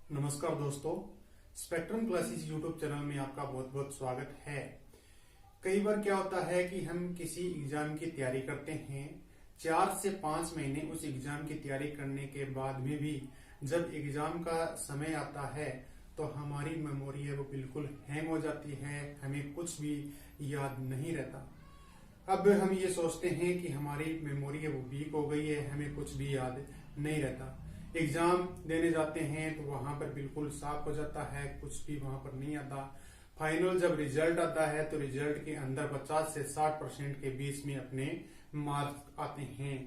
नमस्कार दोस्तों, spectrum classes YouTube channel में आपका बहुत बहुत स्वागत है। कई बार क्या होता है कि हम किसी एग्जाम की तैयारी करते हैं, 4 से 5 महीने उस एग्जाम की तैयारी करने के बाद में भी जब एग्जाम का समय आता है तो हमारी मेमोरी है वो बिल्कुल हैंग हो जाती है, हमें कुछ भी याद नहीं रहता। अब हम ये सोचते हैं कि हमारी मेमोरी है वो वीक हो गई है, हमें कुछ भी याद नहीं रहता। एग्जाम देने जाते हैं तो वहां पर बिल्कुल साफ हो जाता है, कुछ भी वहां पर नहीं आता। फाइनल जब रिजल्ट आता है तो रिजल्ट के अंदर 50 से 60% के बीच में अपने मार्क्स आते हैं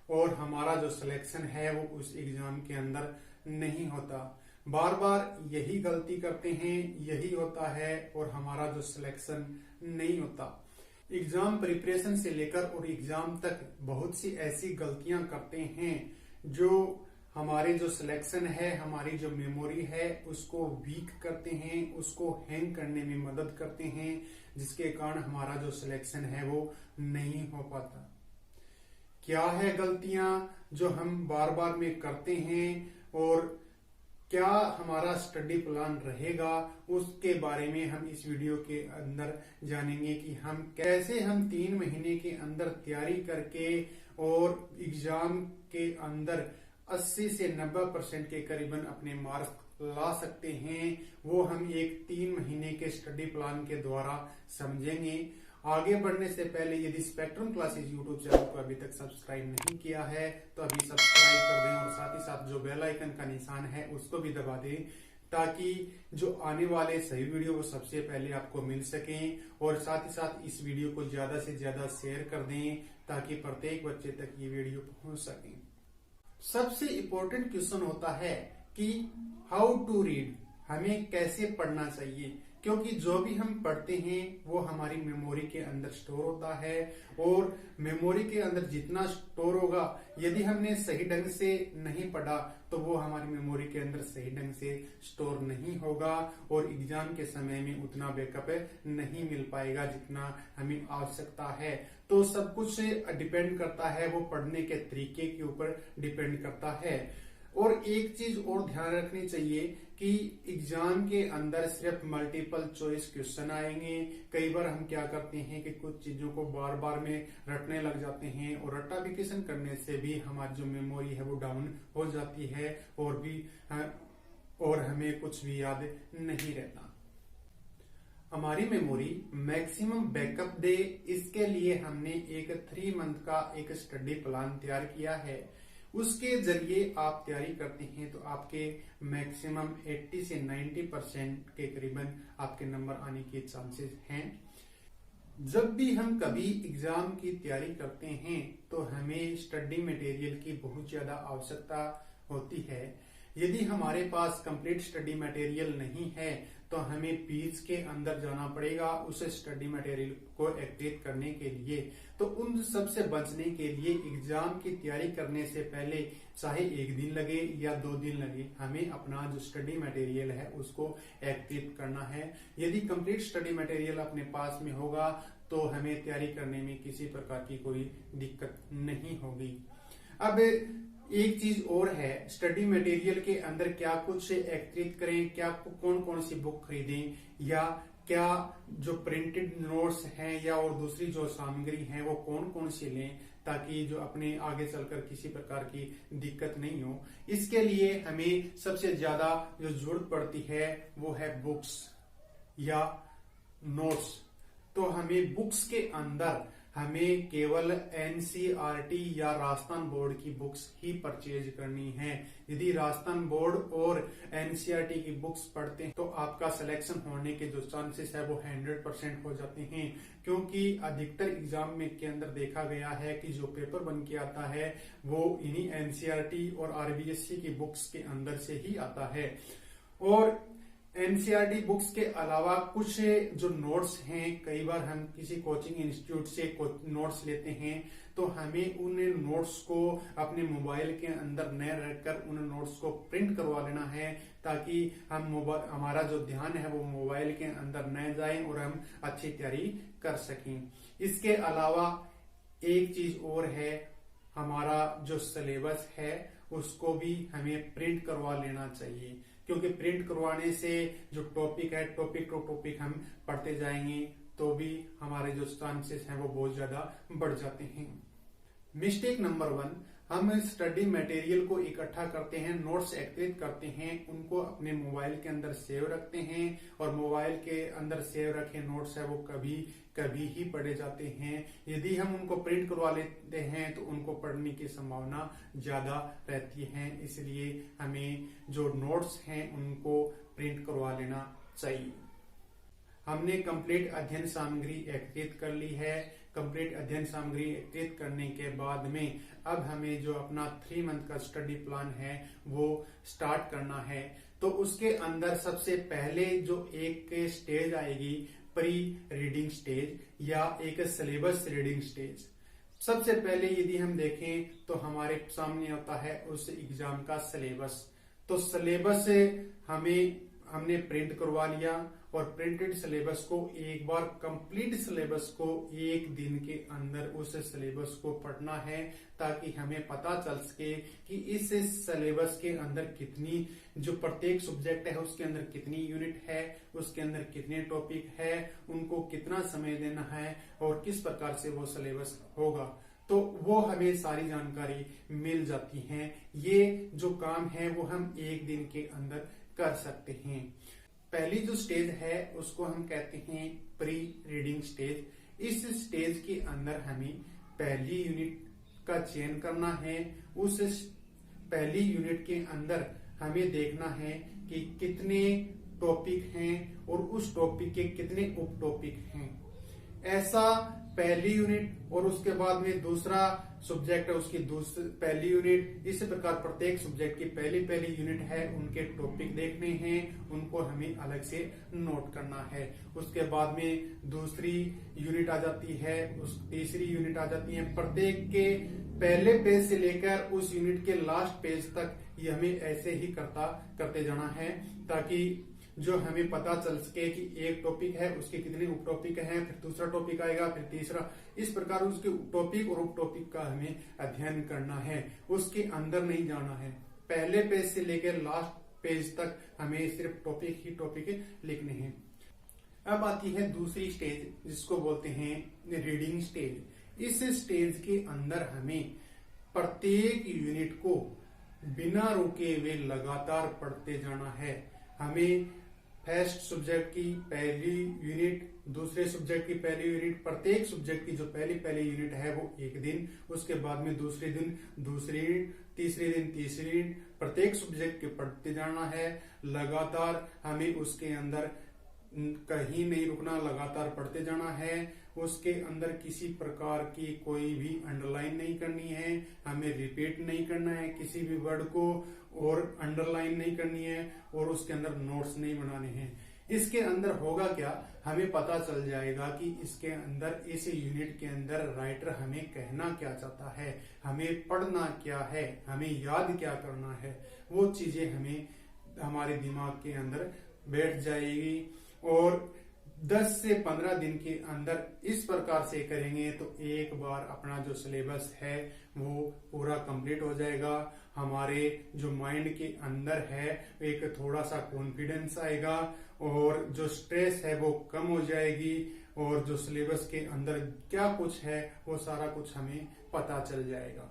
और हमारा जो सिलेक्शन है वो उस एग्जाम के अंदर नहीं होता। बार बार यही गलती करते हैं, यही होता है और हमारा जो सिलेक्शन नहीं होता। एग्जाम प्रिपरेशन से लेकर और एग्जाम तक बहुत सी ऐसी गलतियां करते हैं जो हमारे जो सिलेक्शन है, हमारी जो मेमोरी है उसको वीक करते हैं, उसको हैंग करने में मदद करते हैं, जिसके कारण हमारा जो सिलेक्शन है वो नहीं हो पाता। क्या है गलतियां जो हम बार बार में करते हैं और क्या हमारा स्टडी प्लान रहेगा, उसके बारे में हम इस वीडियो के अंदर जानेंगे कि हम कैसे 3 महीने के अंदर तैयारी करके और एग्जाम के अंदर 80 से 90% के करीबन अपने मार्क्स ला सकते हैं। वो हम एक 3 महीने के स्टडी प्लान के द्वारा समझेंगे। आगे बढ़ने से पहले यदि स्पेक्ट्रम क्लासेस यूट्यूब चैनल को अभी तक सब्सक्राइब नहीं किया है तो अभी सब्सक्राइब कर दें और साथ ही साथ जो बेल आइकन का निशान है उसको भी दबा दें, ताकि जो आने वाले सही वीडियो वो सबसे पहले आपको मिल सकें। और साथ ही साथ इस वीडियो को ज्यादा से ज्यादा शेयर कर दें ताकि प्रत्येक बच्चे तक ये वीडियो पहुंच सके। सबसे इम्पोर्टेंट क्वेश्चन होता है कि हाउ टू रीड, हमें कैसे पढ़ना चाहिए, क्योंकि जो भी हम पढ़ते हैं वो हमारी मेमोरी के अंदर स्टोर होता है और मेमोरी के अंदर जितना स्टोर होगा, यदि हमने सही ढंग से नहीं पढ़ा तो वो हमारी मेमोरी के अंदर सही ढंग से स्टोर नहीं होगा और एग्जाम के समय में उतना बैकअप नहीं मिल पाएगा जितना हमें आवश्यकता है। तो सब कुछ डिपेंड करता है, वो पढ़ने के तरीके के ऊपर डिपेंड करता है। और एक चीज और ध्यान रखनी चाहिए कि एग्जाम के अंदर सिर्फ मल्टीपल चॉइस क्वेश्चन आएंगे। कई बार हम क्या करते हैं कि कुछ चीजों को बार बार में रटने लग जाते हैं और रट्टाफिकेशन करने से भी हमारी जो मेमोरी है वो डाउन हो जाती है और हमें कुछ भी याद नहीं रहता। हमारी मेमोरी मैक्सिमम बैकअप दे, इसके लिए हमने एक 3 मंथ का एक स्टडी प्लान तैयार किया है। उसके जरिए आप तैयारी करते हैं तो आपके मैक्सिमम 80 से 90% के करीबन आपके नंबर आने के चांसेस हैं। जब भी हम कभी एग्जाम की तैयारी करते हैं तो हमें स्टडी मटेरियल की बहुत ज्यादा आवश्यकता होती है। यदि हमारे पास कंप्लीट स्टडी मटेरियल नहीं है तो हमें बीच के अंदर जाना पड़ेगा उस स्टडी मटेरियल को एक्टिवेट करने के लिए। तो उन सब से बचने के लिए एग्जाम की तैयारी करने से पहले चाहे 1 दिन लगे या 2 दिन लगे, हमें अपना जो स्टडी मटेरियल है उसको एक्टिवेट करना है। यदि कंप्लीट स्टडी मटेरियल अपने पास में होगा तो हमें तैयारी करने में किसी प्रकार की कोई दिक्कत नहीं होगी। अब एक चीज और है, स्टडी मटेरियल के अंदर क्या कुछ एकत्रित करें, क्या कौन कौन सी बुक खरीदें या क्या जो प्रिंटेड नोट्स हैं या और दूसरी जो सामग्री है वो कौन कौन सी लें, ताकि जो अपने आगे चलकर किसी प्रकार की दिक्कत नहीं हो। इसके लिए हमें सबसे ज्यादा जो जरूरत पड़ती है वो है बुक्स या नोट्स। तो हमें बुक्स के अंदर हमें केवल एनसीईआरटी या राजस्थान बोर्ड की बुक्स ही परचेज करनी है। यदि राजस्थान बोर्ड और एनसीईआरटी की बुक्स पढ़ते हैं तो आपका सिलेक्शन होने के जो चांसेस है वो 100% हो जाते हैं, क्योंकि अधिकतर एग्जाम में के अंदर देखा गया है कि जो पेपर बन के आता है वो इन्हीं एनसीईआरटी और आरबीएससी की बुक्स के अंदर से ही आता है। और एनसीईआरटी बुक्स के अलावा कुछ जो नोट्स हैं, कई बार हम किसी कोचिंग इंस्टीट्यूट से नोट्स लेते हैं तो हमें उन नोट्स को अपने मोबाइल के अंदर न रखकर उन नोट्स को प्रिंट करवा लेना है, ताकि हमारा जो ध्यान है वो मोबाइल के अंदर न जाए और हम अच्छी तैयारी कर सकें। इसके अलावा एक चीज और है, हमारा जो सिलेबस है उसको भी हमें प्रिंट करवा लेना चाहिए, क्योंकि प्रिंट करवाने से जो टॉपिक है, टॉपिक टू टॉपिक हम पढ़ते जाएंगे तो भी हमारे जो चांसेस हैं वो बहुत ज्यादा बढ़ जाते हैं। मिस्टेक नंबर 1, हम स्टडी मटेरियल को इकट्ठा करते हैं, नोट्स एकत्रित करते हैं, उनको अपने मोबाइल के अंदर सेव रखते हैं और मोबाइल के अंदर सेव रखे नोट्स है वो कभी कभी ही पढ़े जाते हैं। यदि हम उनको प्रिंट करवा लेते हैं तो उनको पढ़ने की संभावना ज्यादा रहती है, इसलिए हमें जो नोट्स हैं उनको प्रिंट करवा लेना चाहिए। हमने कंप्लीट अध्ययन सामग्री एकत्रित कर ली है। कंप्लीट अध्ययन सामग्री एकत्रित करने के बाद में अब हमें जो अपना 3 मंथ का स्टडी प्लान है वो स्टार्ट करना है। तो उसके अंदर सबसे पहले जो एक स्टेज आएगी प्री रीडिंग स्टेज या एक सिलेबस रीडिंग स्टेज। सबसे पहले यदि हम देखें तो हमारे सामने होता है उस एग्जाम का सिलेबस। तो सिलेबस हमने प्रिंट करवा लिया और प्रिंटेड सिलेबस को एक बार कंप्लीट सिलेबस को एक दिन के अंदर उस सिलेबस को पढ़ना है, ताकि हमें पता चल सके कि इस सिलेबस के अंदर कितनी, जो प्रत्येक सब्जेक्ट है उसके अंदर कितनी यूनिट है, उसके अंदर कितने टॉपिक है, उनको कितना समय देना है और किस प्रकार से वो सिलेबस होगा। तो वो हमें सारी जानकारी मिल जाती है। ये जो काम है वो हम एक दिन के अंदर कर सकते हैं। पहली जो स्टेज है उसको हम कहते हैं प्री रीडिंग स्टेज। इस स्टेज के अंदर हमें पहली यूनिट का चयन करना है। उस पहली यूनिट के अंदर हमें देखना है कि कितने टॉपिक हैं और उस टॉपिक के कितने उप टॉपिक हैं। ऐसा पहली यूनिट और उसके बाद में दूसरा सब्जेक्ट है उसकी पहली यूनिट, इस प्रकार प्रत्येक सब्जेक्ट की पहली यूनिट है उनके टॉपिक देखने हैं, उनको हमें अलग से नोट करना है। उसके बाद में दूसरी यूनिट आ जाती है, तीसरी यूनिट आ जाती है। प्रत्येक के पहले पेज से लेकर उस यूनिट के लास्ट पेज तक ये हमें ऐसे ही करते जाना है, ताकि जो हमें पता चल सके कि एक टॉपिक है उसके कितने उप टॉपिक हैं, फिर दूसरा टॉपिक आएगा, फिर तीसरा, इस प्रकार उसके टॉपिक और उप टॉपिक का हमें अध्ययन करना है। उसके अंदर नहीं जाना है। पहले पेज से लेकर लास्ट पेज तक हमें सिर्फ टॉपिक ही टॉपिक लिखने हैं। अब आती है दूसरी स्टेज जिसको बोलते हैं रीडिंग स्टेज। इस स्टेज के अंदर हमें प्रत्येक यूनिट को बिना रुके हुए लगातार पढ़ते जाना है। हमें फर्स्ट सब्जेक्ट की पहली यूनिट, दूसरे सब्जेक्ट की पहली यूनिट, प्रत्येक सब्जेक्ट की जो पहली यूनिट है वो एक दिन, उसके बाद में दूसरे दिन दूसरी यूनिट, तीसरे दिन तीसरी यूनिट, प्रत्येक सब्जेक्ट के पढ़ते जाना है। लगातार हमें उसके अंदर कहीं नहीं रुकना, लगातार पढ़ते जाना है। उसके अंदर किसी प्रकार की कोई भी अंडरलाइन नहीं करनी है, हमें रिपीट नहीं करना है किसी भी वर्ड को, और अंडरलाइन नहीं करनी है, और उसके अंदर नोट्स नहीं बनाने हैं। इसके अंदर होगा क्या, हमें पता चल जाएगा कि इसके अंदर, इस यूनिट के अंदर राइटर हमें कहना क्या चाहता है, हमें पढ़ना क्या है, हमें याद क्या करना है। वो चीजें हमें हमारे दिमाग के अंदर बैठ जाएगी। और 10 से 15 दिन के अंदर इस प्रकार से करेंगे तो एक बार अपना जो सिलेबस है वो पूरा कंप्लीट हो जाएगा। हमारे जो माइंड के अंदर है एक थोड़ा सा कॉन्फिडेंस आएगा, और जो स्ट्रेस है वो कम हो जाएगी, और जो सिलेबस के अंदर क्या कुछ है वो सारा कुछ हमें पता चल जाएगा।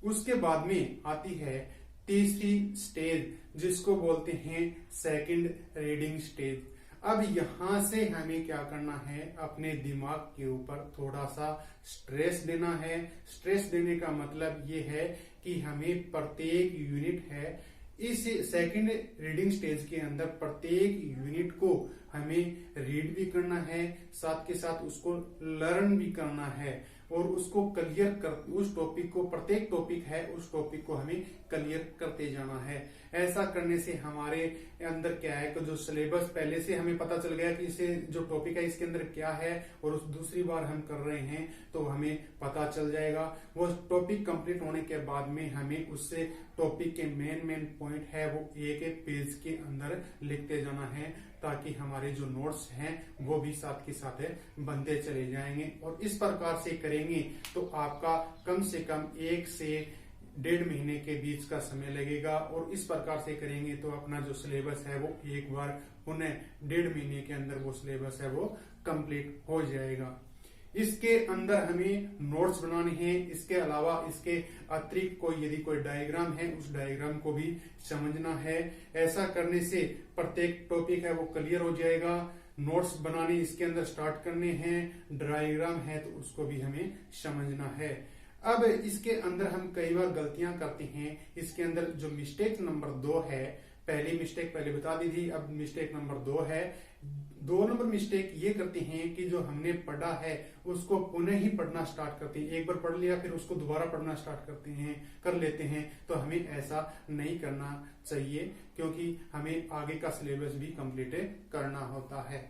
उसके बाद में आती है तीसरी स्टेज जिसको बोलते हैं सेकंड रीडिंग स्टेज। अब यहां से हमें क्या करना है, अपने दिमाग के ऊपर थोड़ा सा स्ट्रेस देना है। स्ट्रेस देने का मतलब ये है कि हमें प्रत्येक यूनिट है, इस सेकंड रीडिंग स्टेज के अंदर प्रत्येक यूनिट को हमें रीड भी करना है, साथ के साथ उसको लर्न भी करना है, और उसको क्लियर कर, उस टॉपिक को, प्रत्येक टॉपिक है उस टॉपिक को हमें क्लियर करते जाना है। ऐसा करने से हमारे अंदर क्या है कि जो सिलेबस पहले से हमें पता चल गया कि इसे जो टॉपिक है इसके अंदर क्या है, और उस दूसरी बार हम कर रहे हैं तो हमें पता चल जाएगा। वो टॉपिक कंप्लीट होने के बाद में हमें उससे टॉपिक के मेन पॉइंट है वो एक एक पेज के अंदर लिखते जाना है, ताकि हमारे जो नोट्स हैं वो भी साथ के साथ बनते चले जाएंगे। और इस प्रकार से करेंगे तो आपका कम से कम 1 से 1.5 महीने के बीच का समय लगेगा। और इस प्रकार से करेंगे तो अपना जो सिलेबस है वो एक बार उन्हें 1.5 महीने के अंदर वो सिलेबस है वो कंप्लीट हो जाएगा। इसके अंदर हमें नोट्स बनाने हैं। इसके अलावा इसके अतिरिक्त कोई यदि कोई डायग्राम है उस डायग्राम को भी समझना है। ऐसा करने से प्रत्येक टॉपिक है वो क्लियर हो जाएगा। नोट्स बनाने इसके अंदर स्टार्ट करने हैं, डायग्राम है तो उसको भी हमें समझना है। अब इसके अंदर हम कई बार गलतियां करते हैं। इसके अंदर जो मिस्टेक नंबर 2 है, पहली मिस्टेक पहले बता दी थी, अब मिस्टेक नंबर 2 है। 2 नंबर मिस्टेक ये करते हैं कि जो हमने पढ़ा है उसको पुनः ही पढ़ना स्टार्ट करते हैं। एक बार पढ़ लिया फिर उसको दोबारा पढ़ना स्टार्ट कर लेते हैं। तो हमें ऐसा नहीं करना चाहिए, क्योंकि हमें आगे का सिलेबस भी कंप्लीट करना होता है।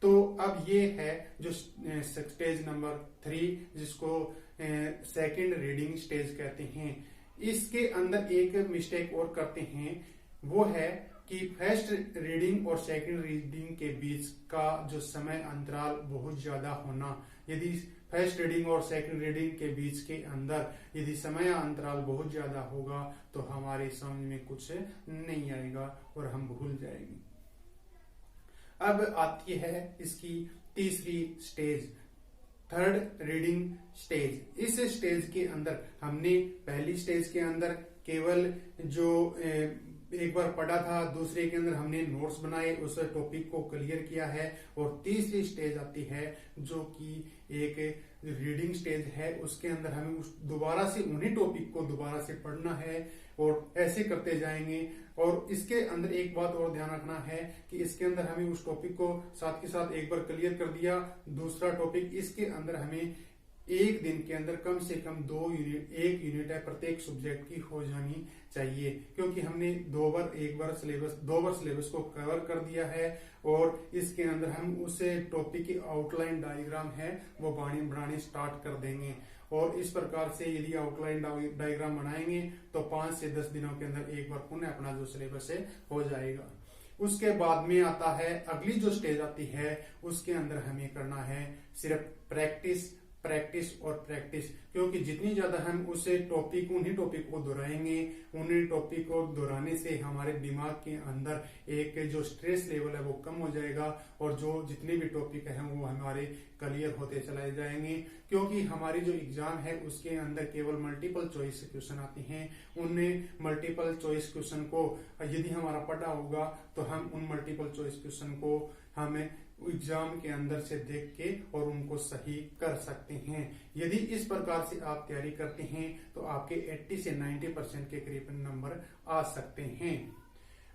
तो अब ये है जो स्टेज नंबर 3, जिसको सेकंड रीडिंग स्टेज कहते हैं। इसके अंदर एक मिस्टेक और करते हैं, वो है कि फर्स्ट रीडिंग और सेकंड रीडिंग के बीच का जो समय अंतराल बहुत ज्यादा होना। यदि फर्स्ट रीडिंग और सेकंड रीडिंग के बीच के अंदर यदि समय अंतराल बहुत ज्यादा होगा तो हमारे समझ में कुछ नहीं आएगा और हम भूल जाएंगे। अब आती है इसकी तीसरी स्टेज, थर्ड रीडिंग स्टेज। इस स्टेज के अंदर हमने पहली स्टेज के अंदर केवल जो एक बार पढ़ा था, दूसरे के अंदर हमने नोट्स बनाए, उस टॉपिक को क्लियर किया है। और तीसरी स्टेज आती है जो कि एक रीडिंग स्टेज है। उसके अंदर हमें दोबारा से उन्हीं टॉपिक को दोबारा से पढ़ना है और ऐसे करते जाएंगे। और इसके अंदर एक बात और ध्यान रखना है कि इसके अंदर हमें उस टॉपिक को साथ के साथ एक बार क्लियर कर दिया। दूसरा टॉपिक इसके अंदर हमें एक दिन के अंदर कम से कम 2 यूनिट, 1 यूनिट है प्रत्येक सब्जेक्ट की हो जानी चाहिए, क्योंकि हमने 2 बार सिलेबस को कवर कर दिया है। और इसके अंदर हम उस टॉपिक की आउटलाइन डायग्राम है वो बनाने स्टार्ट कर देंगे। और इस प्रकार से यदि आउटलाइन डायग्राम बनाएंगे तो 5 से 10 दिनों के अंदर एक बार पुनः अपना जो सिलेबस है हो जाएगा। उसके बाद में आता है अगली जो स्टेज आती है, उसके अंदर हमें करना है सिर्फ प्रैक्टिस और प्रैक्टिस। क्योंकि जितनी ज्यादा हम उन्हीं टॉपिक को दोहराएंगे, उन्हीं टॉपिक को दोहराने से हमारे दिमाग के अंदर एक जो स्ट्रेस लेवल है वो कम हो जाएगा और जो जितने भी टॉपिक हैं वो हमारे क्लियर होते चले जाएंगे। क्योंकि हमारी जो एग्जाम है उसके अंदर केवल मल्टीपल चॉइस क्वेश्चन आते हैं। उनमें मल्टीपल चॉइस क्वेश्चन को यदि हमारा पढ़ा होगा तो हम उन मल्टीपल चॉइस क्वेश्चन को हमें एग्जाम के अंदर से देख के और उनको सही कर सकते हैं। यदि इस प्रकार से आप तैयारी करते हैं तो आपके 80 से 90% के करीब नंबर आ सकते हैं।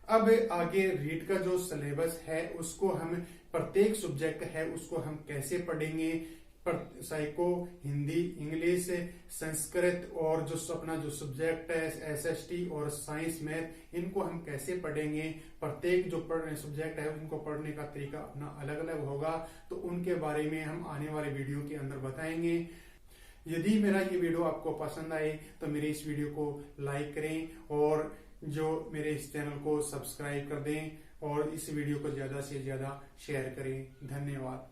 अब आगे रीड का जो सिलेबस है उसको हम प्रत्येक सब्जेक्ट है उसको हम कैसे पढ़ेंगे, साइको, हिंदी, इंग्लिश, संस्कृत और जो अपना जो सब्जेक्ट है एसएसटी और साइंस मैथ, इनको हम कैसे पढ़ेंगे। प्रत्येक जो सब्जेक्ट है उनको पढ़ने का तरीका अपना अलग अलग होगा, तो उनके बारे में हम आने वाले वीडियो के अंदर बताएंगे। यदि मेरा ये वीडियो आपको पसंद आए तो मेरे इस वीडियो को लाइक करें और जो मेरे इस चैनल को सब्सक्राइब कर दें और इस वीडियो को ज्यादा से ज्यादा शेयर करें। धन्यवाद।